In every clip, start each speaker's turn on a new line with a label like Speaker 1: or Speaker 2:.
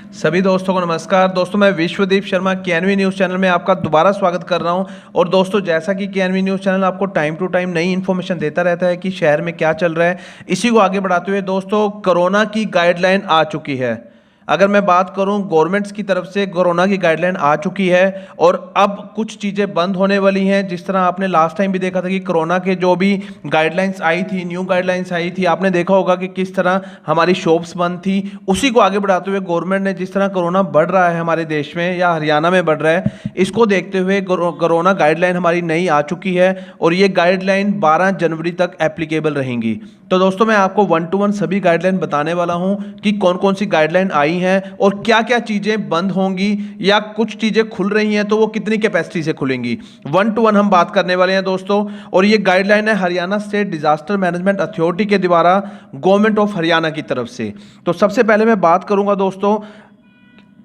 Speaker 1: सभी दोस्तों को नमस्कार। दोस्तों मैं Vishwadeep Sharma KNV news channel में आपका दोबारा स्वागत कर रहा हूं। और दोस्तों जैसा कि केएनवी न्यूज़ चैनल आपको टाइम टू टाइम नई इन्फॉर्मेशन देता रहता है कि शहर में क्या चल रहा है, इसी को आगे बढ़ाते हुए दोस्तों कोरोना की गाइडलाइन आ चुकी है। अगर मैं बात करूं गवर्नमेंट्स की तरफ से कोरोना की गाइडलाइन आ चुकी है और अब कुछ चीज़ें बंद होने वाली हैं। जिस तरह आपने लास्ट टाइम भी देखा था कि कोरोना के जो भी गाइडलाइंस आई थी, न्यू गाइडलाइंस आई थी, आपने देखा होगा कि किस तरह हमारी शॉप्स बंद थी। उसी को आगे बढ़ाते हुए गवर्नमेंट ने जिस तरह कोरोना बढ़ रहा है हमारे देश में या हरियाणा में बढ़ रहा है, इसको देखते हुए कोरोना गाइडलाइन हमारी नई आ चुकी है और ये गाइडलाइन 12 जनवरी तक एप्लीकेबल रहेंगी। तो दोस्तों मैं आपको 1 to 1 सभी गाइडलाइन बताने वाला हूं कि कौन कौन सी गाइडलाइन आई हैं और क्या क्या चीजें बंद होंगी या कुछ चीजें खुल रही हैं तो वो कितनी कैपेसिटी से खुलेंगी। 1 to 1 हम बात करने वाले हैं दोस्तों। और ये गाइडलाइन है Haryana state disaster management authority के द्वारा गवर्नमेंट ऑफ हरियाणा की तरफ से। तो सबसे पहले मैं बात करूंगा दोस्तों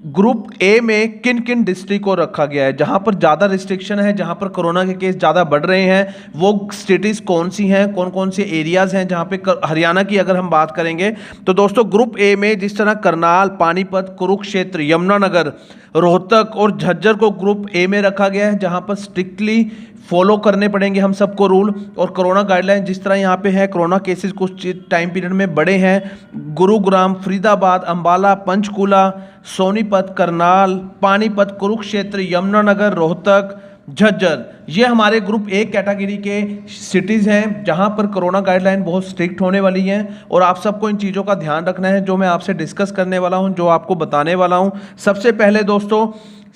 Speaker 1: ग्रुप ए में किन किन डिस्ट्रिक्ट को रखा गया है, जहां पर ज़्यादा रिस्ट्रिक्शन है, जहां पर कोरोना के केस ज़्यादा बढ़ रहे हैं, वो स्टेट्स कौन सी हैं, कौन कौन से एरियाज़ हैं जहां पे हरियाणा की अगर हम बात करेंगे तो दोस्तों ग्रुप ए में जिस तरह करनाल, पानीपत, कुरुक्षेत्र, यमुनानगर, रोहतक और झज्जर को ग्रुप ए में रखा गया है, जहां पर स्ट्रिक्टली फॉलो करने पड़ेंगे हम सबको रूल। और कोरोना गाइडलाइन जिस तरह यहाँ पे है, कोरोना केसेस कुछ टाइम पीरियड में बढ़े हैं। गुरुग्राम, फरीदाबाद, अंबाला, पंचकूला, सोनीपत, करनाल, पानीपत, कुरुक्षेत्र, यमुनानगर, रोहतक, झज्जर, ये हमारे ग्रुप ए कैटेगरी के सिटीज़ हैं जहां पर कोरोना गाइडलाइन बहुत स्ट्रिक्ट होने वाली हैं। और आप सबको इन चीज़ों का ध्यान रखना है जो मैं आपसे डिस्कस करने वाला हूं, जो आपको बताने वाला हूं। सबसे पहले दोस्तों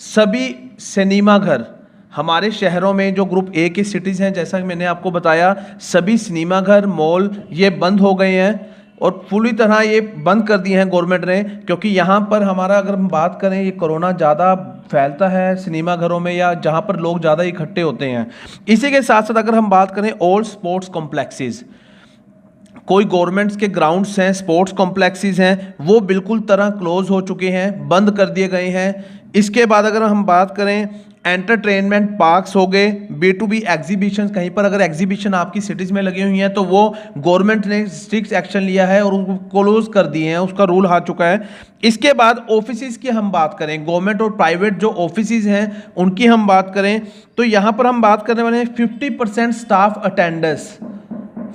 Speaker 1: सभी सिनेमा घर हमारे शहरों में जो ग्रुप ए के सिटीज़ हैं, जैसा कि मैंने आपको बताया, सभी सिनेमा घर, मॉल ये बंद हो गए हैं और पूरी तरह ये बंद कर दिए हैं गवर्नमेंट ने। क्योंकि यहाँ पर हमारा अगर हम बात करें ये कोरोना ज़्यादा फैलता है सिनेमा घरों में या जहाँ पर लोग ज़्यादा इकट्ठे होते हैं। इसी के साथ साथ अगर हम बात करें ऑल स्पोर्ट्स कॉम्प्लेक्सेस, कोई गवर्नमेंट्स के ग्राउंड्स हैं, स्पोर्ट्स कॉम्प्लेक्सेस हैं, वो बिल्कुल तरह क्लोज हो चुके हैं, बंद कर दिए गए हैं। इसके बाद अगर हम बात करें एंटरटेनमेंट पार्क्स हो गए, B2B एग्जीबिशन, कहीं पर अगर एग्जीबिशन आपकी सिटीज़ में लगी हुई हैं तो वो गवर्नमेंट ने स्ट्रिक्ट एक्शन लिया है और उनको क्लोज कर दिए हैं, उसका रूल आ चुका है। इसके बाद ऑफिसेज की हम बात करें, गवर्नमेंट और प्राइवेट जो ऑफिसेज हैं उनकी हम बात करें तो यहाँ पर हम बात करने वाले हैं 50% स्टाफ अटेंडेंस,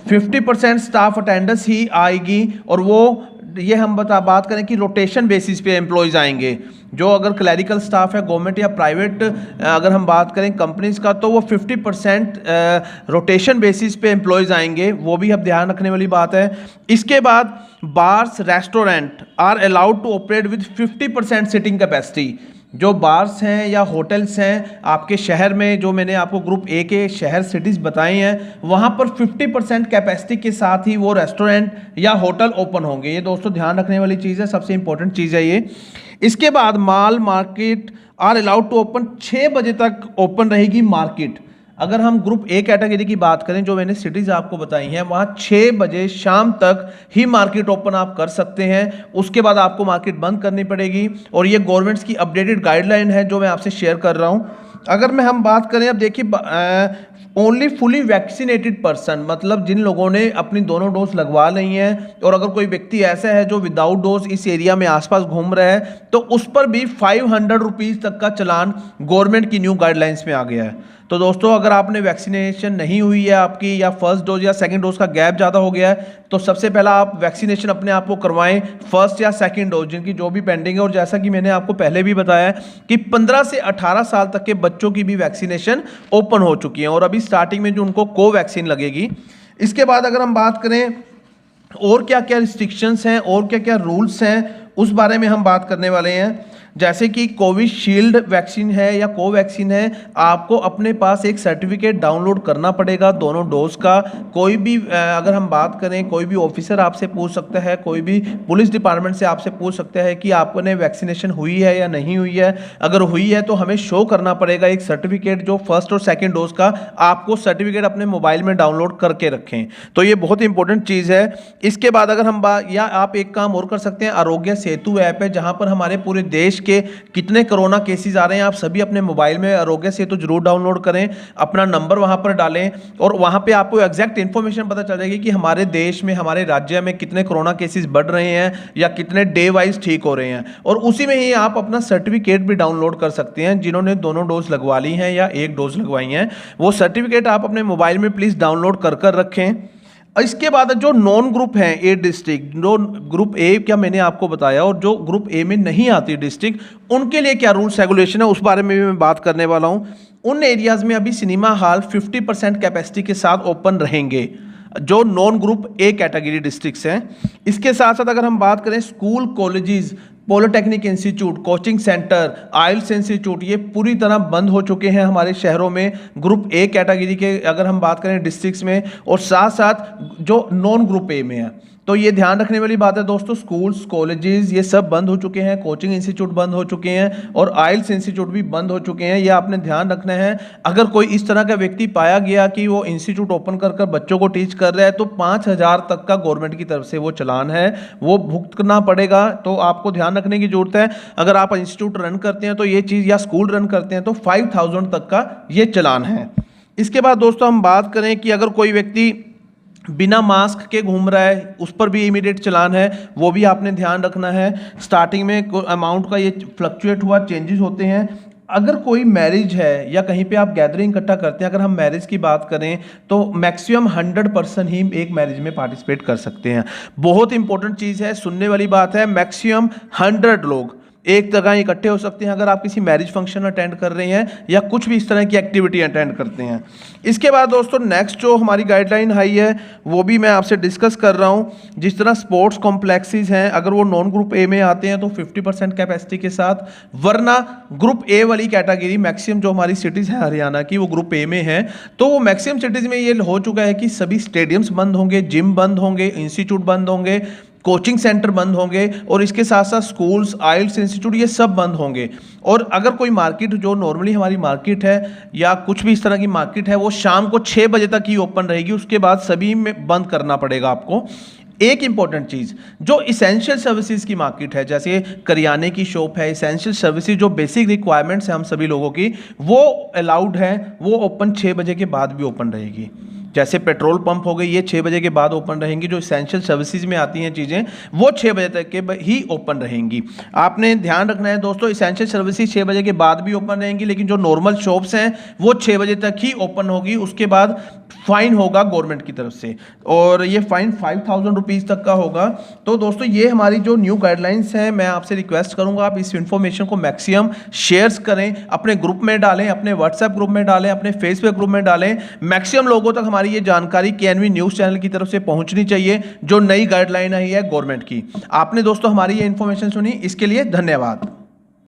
Speaker 1: 50% स्टाफ अटेंडेंस ही आएगी। और वो ये हम बात करें कि रोटेशन बेसिस पे एम्प्लॉयज़ आएंगे। जो अगर क्लैरिकल स्टाफ है गवर्नमेंट या प्राइवेट, अगर हम बात करें कंपनीज का, तो वो 50% रोटेशन बेसिस पे एम्प्लॉयज़ आएंगे, वो भी अब ध्यान रखने वाली बात है। इसके बाद bars, restaurant are allowed to operate with 50% sitting capacity. जो बार्स हैं या होटल्स हैं आपके शहर में, जो मैंने आपको ग्रुप ए के शहर सिटीज़ बताए हैं, वहाँ पर 50% कैपेसिटी के साथ ही वो रेस्टोरेंट या होटल ओपन होंगे। ये दोस्तों ध्यान रखने वाली चीज़ है, सबसे इंपॉर्टेंट चीज़ है ये। इसके बाद mall, market are allowed to open, 6 बजे तक ओपन रहेगी मार्केट। अगर हम ग्रुप ए कैटेगरी की बात करें, जो मैंने सिटीज़ आपको बताई हैं, वहाँ 6 बजे शाम तक ही मार्केट ओपन आप कर सकते हैं। उसके बाद आपको मार्केट बंद करनी पड़ेगी। और ये गवर्नमेंट्स की अपडेटेड गाइडलाइन है जो मैं आपसे शेयर कर रहा हूँ। अगर मैं हम बात करें, अब देखिए ओनली फुली वैक्सीनेटेड पर्सन, मतलब जिन लोगों ने अपनी दोनों डोज लगवा ली हैं, और अगर कोई व्यक्ति ऐसा है जो विदाउट डोज इस एरिया में आसपास घूम रहा है तो उस पर भी 500 रुपीज़ तक का चलान गवर्नमेंट की न्यू गाइडलाइंस में आ गया है। तो दोस्तों अगर आपने वैक्सीनेशन नहीं हुई है आपकी, या फर्स्ट डोज या सेकंड डोज का गैप ज़्यादा हो गया है, तो सबसे पहला आप वैक्सीनेशन अपने आप को करवाएं, फर्स्ट या सेकंड डोज जिनकी जो भी पेंडिंग है। और जैसा कि मैंने आपको पहले भी बताया कि 15 से 18 साल तक के बच्चों की भी वैक्सीनेशन ओपन हो चुकी है और अभी स्टार्टिंग में जो उनको कोवैक्सीन लगेगी। इसके बाद अगर हम बात करें और क्या क्या रिस्ट्रिक्शंस हैं और क्या क्या रूल्स हैं, उस बारे में हम बात करने वाले हैं। जैसे कि कोविशील्ड वैक्सीन है या कोवैक्सीन है, आपको अपने पास एक सर्टिफिकेट डाउनलोड करना पड़ेगा दोनों डोज का। कोई भी अगर हम बात करें, कोई भी ऑफिसर आपसे पूछ सकता है, कोई भी पुलिस डिपार्टमेंट से आपसे पूछ सकता है कि आपने वैक्सीनेशन हुई है या नहीं हुई है। अगर हुई है तो हमें शो करना पड़ेगा एक सर्टिफिकेट, जो फर्स्ट और सेकेंड डोज का आपको सर्टिफिकेट अपने मोबाइल में डाउनलोड करके रखें। तो ये बहुत इंपॉर्टेंट चीज़ है। इसके बाद अगर हम या आप एक काम और कर सकते हैं, आरोग्य सेतु ऐप है जहाँ पर हमारे पूरे देश के कितने कोरोना केसेस आ रहे हैं, आप सभी अपने मोबाइल में आरोग्य सेतु जरूर डाउनलोड करें, अपना नंबर वहां पर डालें और वहां पे आपको एग्जैक्ट इन्फॉर्मेशन पता चल जाएगी कि हमारे देश में, हमारे राज्य में कितने कोरोना केसेस बढ़ रहे हैं या कितने डे वाइज ठीक हो रहे हैं। और उसी में ही आप अपना सर्टिफिकेट भी डाउनलोड कर सकते हैं। जिन्होंने दोनों डोज लगवा ली हैं या एक डोज लगवाई है, वो सर्टिफिकेट आप अपने मोबाइल में प्लीज डाउनलोड कर रखें। इसके बाद जो नॉन ग्रुप हैं ए डिस्ट्रिक्ट, जो ग्रुप ए क्या मैंने आपको बताया, और जो ग्रुप ए में नहीं आती डिस्ट्रिक्ट, उनके लिए क्या रूल्स रेगुलेशन है उस बारे में भी मैं बात करने वाला हूं। उन एरियाज में अभी सिनेमा हॉल 50% कैपेसिटी के साथ ओपन रहेंगे, जो non group A category districts हैं। इसके साथ साथ अगर हम बात करें school, colleges, polytechnic institute, coaching centre, IELTS institute, ये पूरी तरह बंद हो चुके हैं हमारे शहरों में ग्रुप ए कैटेगरी के अगर हम बात करें डिस्ट्रिक्ट्स में, और साथ साथ जो नॉन ग्रुप ए में है। तो ये ध्यान रखने वाली बात है दोस्तों, स्कूल्स, कॉलेजेस ये सब बंद हो चुके हैं, कोचिंग इंस्टीट्यूट बंद हो चुके हैं और आइल्स इंस्टीट्यूट भी बंद हो चुके हैं। ये आपने ध्यान रखना है। अगर कोई इस तरह का व्यक्ति पाया गया कि वो इंस्टीट्यूट ओपन कर बच्चों को टीच कर रहा है, तो 5,000 तक का गवर्नमेंट की तरफ से वो चालान है, वो भुगतना पड़ेगा। तो आपको ध्यान रखने की जरूरत है। अगर आप इंस्टीट्यूट रन करते हैं तो ये चीज़, या स्कूल रन करते हैं तो 5,000 तक का ये चालान है। इसके बाद दोस्तों हम बात करें कि अगर कोई व्यक्ति बिना मास्क के घूम रहा है, उस पर भी इमीडिएट चालान है, वो भी आपने ध्यान रखना है। स्टार्टिंग में अमाउंट का ये फ्लक्चुएट हुआ, चेंजेस होते हैं। अगर कोई मैरिज है या कहीं पे आप गैदरिंग इकट्ठा करते हैं, अगर हम मैरिज की बात करें तो मैक्सिमम 100% ही एक मैरिज में पार्टिसिपेट कर सकते हैं। बहुत इंपॉर्टेंट चीज़ है, सुनने वाली बात है। मैक्सिमम 100 लोग एक जगह इकट्ठे हो सकते हैं अगर आप किसी मैरिज फंक्शन अटेंड कर रहे हैं या कुछ भी इस तरह की एक्टिविटी अटेंड करते हैं। इसके बाद दोस्तों नेक्स्ट जो हमारी गाइडलाइन आई है वो भी मैं आपसे डिस्कस कर रहा हूं। जिस तरह स्पोर्ट्स कॉम्प्लेक्सेस हैं, अगर वो नॉन ग्रुप ए में आते हैं तो 50% कैपेसिटी के साथ, वरना ग्रुप ए वाली कैटेगरी मैक्सिमम जो हमारी सिटीज़ हैं हरियाणा की, वो ग्रुप ए में है। तो वो मैक्सिमम सिटीज़ में ये हो चुका है कि सभी स्टेडियम्स बंद होंगे, जिम बंद होंगे, इंस्टीट्यूट बंद होंगे, कोचिंग सेंटर बंद होंगे और इसके साथ साथ स्कूल्स, आइल्स इंस्टीट्यूट ये सब बंद होंगे। और अगर कोई मार्केट जो नॉर्मली हमारी मार्केट है या कुछ भी इस तरह की मार्केट है, वो शाम को 6 बजे तक ही ओपन रहेगी, उसके बाद सभी में बंद करना पड़ेगा आपको। एक इंपॉर्टेंट चीज, जो इसेंशियल सर्विसेज की मार्केट है, जैसे करियाने की शॉप है, इसेंशियल सर्विसेज जो बेसिक रिक्वायरमेंट्स है हम सभी लोगों की, वो अलाउड है, वो ओपन 6 बजे के बाद भी ओपन रहेगी। जैसे पेट्रोल पंप हो गए, ये 6 बजे के बाद ओपन रहेंगी। जो इसेंशियल सर्विसेज में आती हैं चीज़ें, वो 6 बजे तक के ही ओपन रहेंगी। आपने ध्यान रखना है दोस्तों, इसेंशियल सर्विसेज 6 बजे के बाद भी ओपन रहेंगी, लेकिन जो नॉर्मल शॉप्स हैं वो 6 बजे तक ही ओपन होगी। उसके बाद फाइन होगा गवर्नमेंट की तरफ से, और ये फाइन 5,000 रुपीज़ तक का होगा। तो दोस्तों ये हमारी जो न्यू गाइडलाइंस हैं, मैं आपसे रिक्वेस्ट करूंगा आप इस इन्फॉर्मेशन को मैक्सिमम शेयर्स करें, अपने ग्रुप में डालें, अपने व्हाट्सएप ग्रुप में डालें, अपने फेसबुक ग्रुप में डालें। मैक्सिमम लोगों तक हमारी ये जानकारी केएनवी न्यूज़ चैनल की तरफ से पहुंचनी चाहिए, जो नई गाइडलाइन आई है गवर्नमेंट की। आपने दोस्तों हमारी ये इन्फॉर्मेशन सुनी, इसके लिए धन्यवाद।